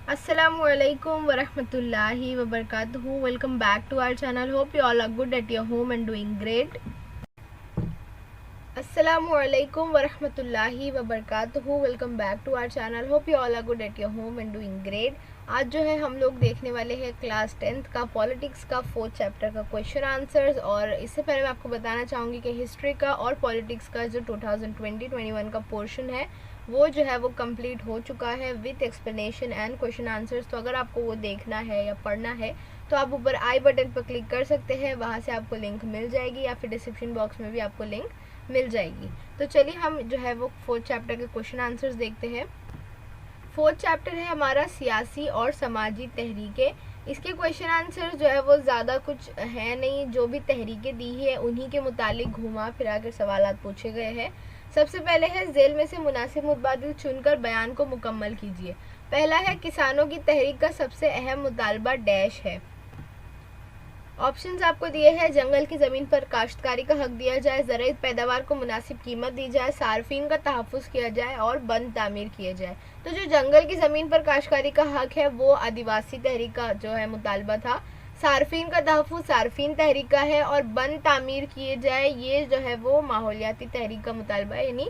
Assalamualaikum warahmatullahi wabarakatuh. Welcome back to our channel. Hope you all are good at your home and doing great. Assalamualaikum warahmatullahi wabarakatuh. Welcome back to our channel. Hope you all are good at your home and doing great. आज जो है हम लोग देखने वाले हैं class 10th का politics का 4th चैप्टर का क्वेश्चन आंसर्स। और इससे पहले मैं आपको बताना चाहूँगी कि हिस्ट्री का और पॉलिटिक्स का जो 2020-21 का पोर्शन है वो जो है वो कंप्लीट हो चुका है with explanation and question answers. तो अगर आपको वो देखना है या पढ़ना है तो आप ऊपर आई बटन पर क्लिक कर सकते हैं, वहाँ से आपको लिंक मिल जाएगी या फिर डिस्क्रिप्शन बॉक्स में भी आपको लिंक मिल जाएगी। तो चलिए हम जो है वो 4th चैप्टर के क्वेश्चन आंसर्स देखते हैं। 4th चैप्टर है हमारा सियासी और समाजी तहरीकें। इसके क्वेश्चन आंसर जो है वो ज़्यादा कुछ है नहीं, जो भी तहरीकें दी है उन्हीं के मुतालिक घुमा फिरा कर सवालात पूछे गए हैं। सबसे पहले है जेल में से मुनासिब मुतबादिल चुनकर बयान को मुकम्मल कीजिए। पहला है किसानों की तहरीक का सबसे अहम मुतालबा डैश है। ऑप्शंस आपको दिए हैं, जंगल की ज़मीन पर काश्तकारी का हक दिया जाए, ज़राई पैदावार को मुनासिब कीमत दी जाए, सार्फिन का तहफ़्फ़ुज़ किया जाए और बंद तामीर किए जाए। तो जो जंगल की ज़मीन पर काश्तकारी का हक है वो आदिवासी तहरीक का जो है मुतालबा था। सार्फिन का तहफ़्फ़ुज़ सार्फिन तहरीक का है और बंद तामीर किए जाए ये जो है वो माहौलियाती तहरीक का मुतालबा है। यानी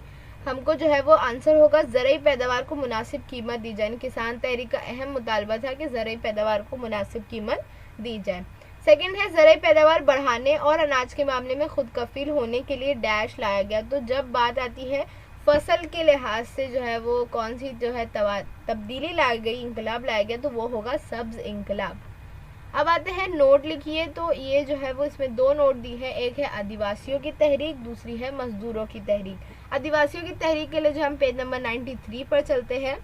हमको जो है वो आंसर होगा ज़राई पैदावार को मुनासिब कीमत दी जाए। किसान तहरीक का अहम मुतालबा था कि ज़राई पैदावार को मुनासिब कीमत दी जाए। सेकंड है ज़राई पैदावार बढ़ाने और अनाज के मामले में खुद कफील होने के लिए डैश लाया गया। तो जब बात आती है फसल के लिहाज से जो है वो कौन सी जो है तब्दीली लाई गई, इंकलाब लाया गया, तो वो होगा सब्ज़ इंकलाब। अब आते हैं नोट लिखिए। तो ये जो है वो इसमें 2 नोट दी है, एक है आदिवासियों की तहरीक, दूसरी है मजदूरों की तहरीक। आदिवासियों की तहरीक के लिए जो हम पेज नंबर 93 पर चलते हैं।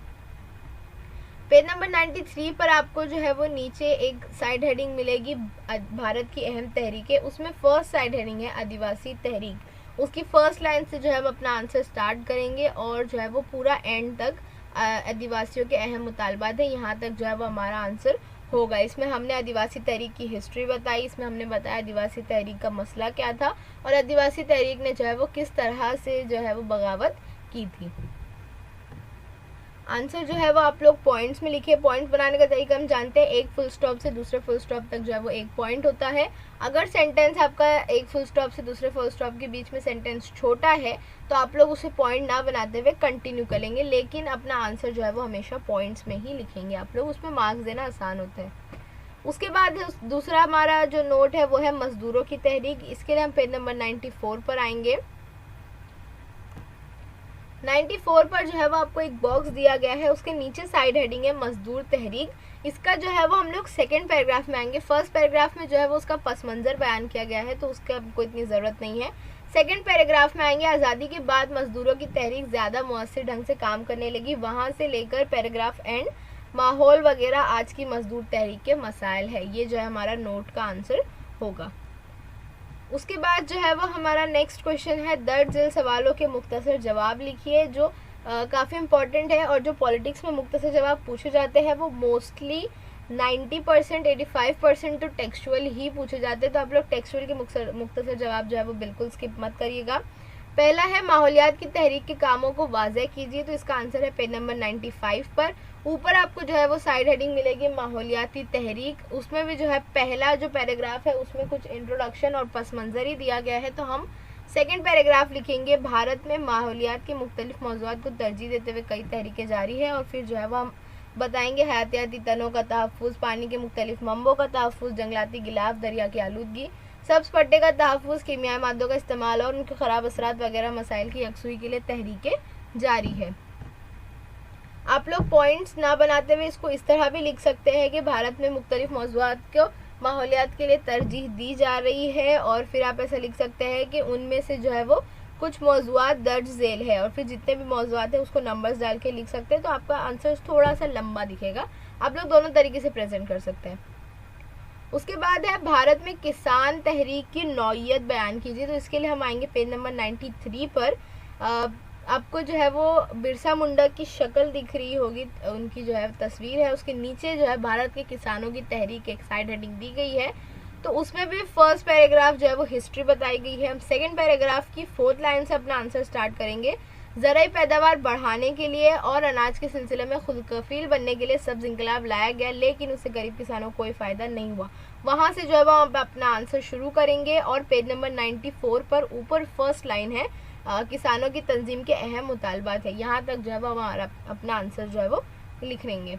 पेज नंबर 93 पर आपको जो है वो नीचे एक साइड हेडिंग मिलेगी भारत की अहम तहरीकें। उसमें फर्स्ट साइड हेडिंग है आदिवासी तहरीक। उसकी फर्स्ट लाइन से जो है हम अपना आंसर स्टार्ट करेंगे और जो है वो पूरा एंड तक आदिवासियों के अहम मुतालबात है, यहाँ तक जो है वो हमारा आंसर होगा। इसमें हमने आदिवासी तहरीक की हिस्ट्री बताई, इसमें हमने बताया आदिवासी तहरीक का मसला क्या था और आदिवासी तहरीक ने जो है वो किस तरह से जो है वो बगावत की थी। आंसर जो है वो आप लोग पॉइंट्स में लिखिए। पॉइंट बनाने का तरीका हम जानते हैं, एक फुल स्टॉप से दूसरे फुल स्टॉप तक जो है वो एक पॉइंट होता है। अगर सेंटेंस आपका एक फुल स्टॉप से दूसरे फुल स्टॉप के बीच में सेंटेंस छोटा है तो आप लोग उसे पॉइंट ना बनाते हुए कंटिन्यू करेंगे, लेकिन अपना आंसर जो है वो हमेशा पॉइंट्स में ही लिखेंगे आप लोग, उसमें मार्क्स देना आसान होता है। उसके बाद दूसरा हमारा जो नोट है वो है मजदूरों की तहरीक। इसके लिए हम पेज नंबर 94 पर आएंगे। 94 पर जो है वो आपको एक बॉक्स दिया गया है, उसके नीचे साइड हेडिंग है मजदूर तहरीक। इसका जो है वो हम लोग सेकंड पैराग्राफ में आएंगे। फर्स्ट पैराग्राफ में जो है वो उसका पस मंज़र बयान किया गया है तो उसका आपको इतनी ज़रूरत नहीं है। सेकंड पैराग्राफ में आएंगे, आज़ादी के बाद मजदूरों की तहरीक ज़्यादा मुअस्सिर ढंग से काम करने लगी, वहाँ से लेकर पैराग्राफ एंड माहौल वगैरह आज की मजदूर तहरीक के मसाइल है। ये जो है हमारा नोट का आंसर होगा। उसके बाद जो है वो हमारा नेक्स्ट क्वेश्चन है, दर्ज झेल सवालों के मुख्तसर जवाब लिखिए, जो काफ़ी इंपॉर्टेंट है। और जो पॉलिटिक्स में मुख्तसर जवाब पूछे जाते हैं वो मोस्टली 90% 85% तो टेक्सचुअल ही पूछे जाते हैं। तो आप लोग टेक्सचुअल के मुख्तसर जवाब जो है वो बिल्कुल स्किप मत करिएगा। पहला है माहौलियात की तहरीक के कामों को वाज़ेह कीजिए। तो इसका आंसर है पेज नंबर 95 पर। ऊपर आपको जो है वो साइड हेडिंग मिलेगी माहौलियाती तहरीक। उसमें भी जो है पहला जो पैराग्राफ है उसमें कुछ इंट्रोडक्शन और पस मंज़र ही दिया गया है, तो हम सेकंड पैराग्राफ लिखेंगे, भारत में माहौलियात के मुख्तलिफ मौज़ूआत को तरजीह देते हुए कई तहरीकें जारी है। और फिर जो है वो हम बताएंगे हयातियाती तनों का तहफ़्फ़ुज़, पानी के मुख्तलिफ मंबों का तहफ़्फ़ुज़, जंगलाती गिलाफ, दरिया की आलूदगी, सब्ज़ पट्टे का तहफ़्फ़ुज़, कीमियाई मादों का इस्तेमाल और उनके ख़राब असरात वगैरह मसाइल की यकसुई के लिए तहरीकें जारी है। आप लोग पॉइंट्स ना बनाते हुए इसको इस तरह भी लिख सकते हैं कि भारत में मुख्तलिफ मौज़ूआत को माहौलियात के लिए तरजीह दी जा रही है, और फिर आप ऐसा लिख सकते हैं कि उनमें से जो है वो कुछ मौज़ूआत दर्ज झेल है, और फिर जितने भी मौज़ूआत है उसको नंबर्स डाल के लिख सकते हैं। तो आपका आंसर थोड़ा सा लंबा दिखेगा, आप लोग दोनों तरीके से प्रेजेंट कर सकते हैं। उसके बाद है भारत में किसान तहरीक की नौइयत बयान कीजिए। तो इसके लिए हम आएंगे पेज नंबर 93 पर। आपको जो है वो बिरसा मुंडा की शक्ल दिख रही होगी, उनकी जो है तस्वीर है, उसके नीचे जो है भारत के किसानों की तहरीक एक साइड हेडिंग दी गई है। तो उसमें भी फर्स्ट पैराग्राफ जो है वो हिस्ट्री बताई गई है। हम सेकंड पैराग्राफ की 4th लाइन से अपना आंसर स्टार्ट करेंगे। ज़राई पैदावार बढ़ाने के लिए और अनाज के सिलसिले में खुद कफील बनने के लिए सब्ज इंकलाब लाया गया, लेकिन उससे गरीब किसानों को कोई फ़ायदा नहीं हुआ। वहाँ से जो है वो हम अपना आंसर शुरू करेंगे और पेज नंबर 94 पर ऊपर फर्स्ट लाइन है किसानों की तंजीम के अहम मुतालबात है। यहाँ तक जो है वो हमारा अपना आंसर जो है वो लिख लेंगे।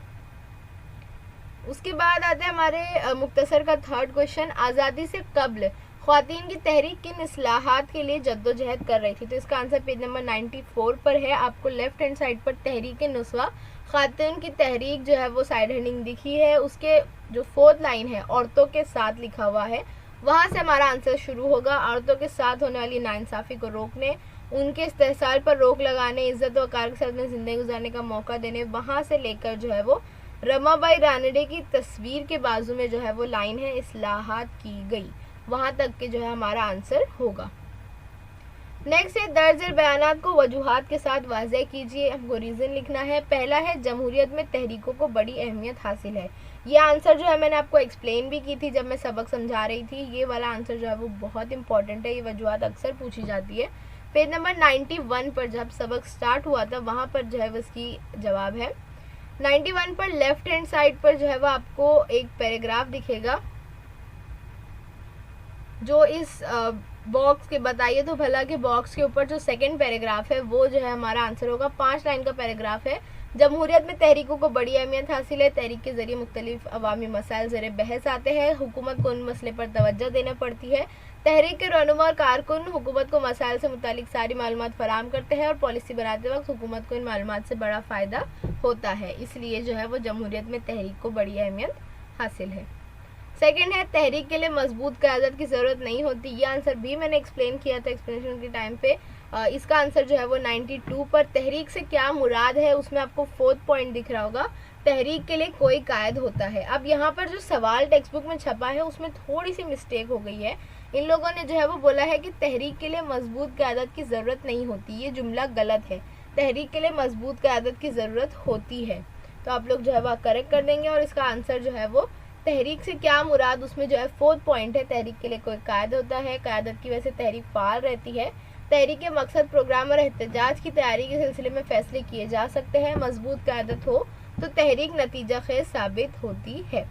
उसके बाद आते हैं हमारे मुख्तसर का थर्ड क्वेश्चन, आज़ादी से कब्ल ख्वातीन की तहरीक किन इस्लाहात के लिए जद्दोजहद कर रही थी। तो इसका आंसर पेज नंबर 94 पर है। आपको लेफ्ट हैंड साइड पर तहरीक नुस्वा ख्वातीन की तहरीक जो है वो साइड हेडिंग दिखी है, उसके जो फोर्थ लाइन है औरतों के साथ लिखा हुआ है, वहाँ से हमारा आंसर शुरू होगा। औरतों के साथ होने वाली नाइंसाफ़ी को रोकने, उनके इस्तेहसाल पर रोक लगाने, इज़्ज़त व वक़ार के साथ में ज़िंदगी गुजारने का मौका देने, वहाँ से लेकर जो है वो रमाबाई रानडे की तस्वीर के बाजू में जो है वो लाइन है इस्लाहात की गई, वहाँ तक के जो है हमारा आंसर होगा। नेक्स्ट है दर्ज बयानात को वजूहात के साथ वाज़ेह कीजिए। हमको रीज़न लिखना है। पहला है जमहूरियत में तहरीकों को बड़ी अहमियत हासिल है। ये आंसर जो है मैंने आपको एक्सप्लेन भी की थी जब मैं सबक समझा रही थी। ये वाला आंसर जो है वो बहुत इंपॉर्टेंट है, ये वजूहात अक्सर पूछी जाती है। पेज नंबर 91 पर जब सबक स्टार्ट हुआ था वहाँ पर जो है वो इसकी जवाब है। 91 पर लेफ्ट हैंड साइड पर जो है वो आपको एक पैराग्राफ दिखेगा जो इस बॉक्स के बताइए तो भला के बॉक्स के ऊपर जो सेकंड पैराग्राफ है वो जो है हमारा आंसर होगा। 5 लाइन का पैराग्राफ है। जमहूरियत में तहरीकों को बड़ी अहमियत हासिल है। तहरीक के ज़रिए मुख्तलिफ अवामी मसाइल ज़ेरे बहस आते हैं। हुकूमत को उन मसले पर तवज्जो देना पड़ती है। तहरीक के रहनुमा और कारकुन हुकूमत को मसाइल से मुतालिक सारी मालूमात फराहम करते हैं और पॉलिसी बनाते वक्त हुकूमत को इन मालूमात से बड़ा फ़ायदा होता है। इसलिए जो है वो जमहूरियत में तहरीक को बड़ी अहमियत हासिल है। सेकेंड है तहरीक के लिए मजबूत क़यादत की ज़रूरत नहीं होती। ये आंसर भी मैंने एक्सप्लेन किया था एक्सप्लेनेशन के टाइम पे। इसका आंसर जो है वो 92 पर तहरीक से क्या मुराद है उसमें आपको 4th पॉइंट दिख रहा होगा। तहरीक के लिए कोई कायद होता है। अब यहाँ पर जो सवाल टेक्स्ट बुक में छपा है उसमें थोड़ी सी मिस्टेक हो गई है। इन लोगों ने जो है वो बोला है कि तहरीक के लिए मजबूत क़यादत की ज़रूरत नहीं होती। ये जुमला गलत है। तहरीक के लिए मजबूत क़यादत की ज़रूरत होती है। तो आप लोग जो है वह करेक्ट कर देंगे और इसका आंसर जो है वो तहरीक से क्या मुराद उसमें जो है 4th पॉइंट है। तहरीक के लिए कोई कायद होता है। क़यादत की वजह से तहरीक फाल रहती है। तहरीक के मकसद प्रोग्राम और एहतजाज की तैयारी के सिलसिले में फ़ैसले किए जा सकते हैं। मजबूत क़यादत हो तो तहरीक नतीजा खेज साबित होती है।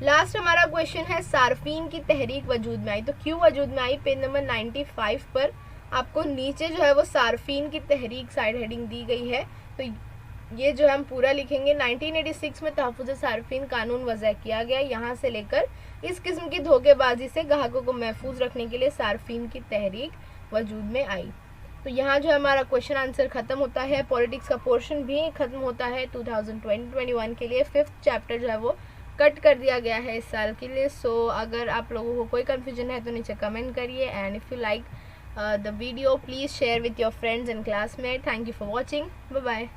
लास्ट हमारा क्वेश्चन है सार्फिन की तहरीक वजूद में आई। तो क्यों वजूद में आई? पेज नंबर 95 पर आपको नीचे जो है वो सार्फिन की तहरीक साइड हेडिंग दी गई है। तो ये जो हम पूरा लिखेंगे। 1986 में तहफ़्फ़ुज़ सार्फिन कानून वज़ा किया गया। यहाँ से लेकर इस किस्म की धोखेबाजी से ग्राहकों को महफूज रखने के लिए सार्फिन की तहरीक वजूद में आई। तो यहाँ जो हमारा क्वेश्चन आंसर ख़त्म होता है। पॉलिटिक्स का पोर्शन भी ख़त्म होता है 2020-21 के लिए। 5th चैप्टर जो है वो कट कर दिया गया है इस साल के लिए। सो अगर आप लोगों को कोई कन्फ्यूजन है तो नीचे कमेंट करिए। And if you like the video please share with your friends and classmate. Thank you for watching. Bye bye.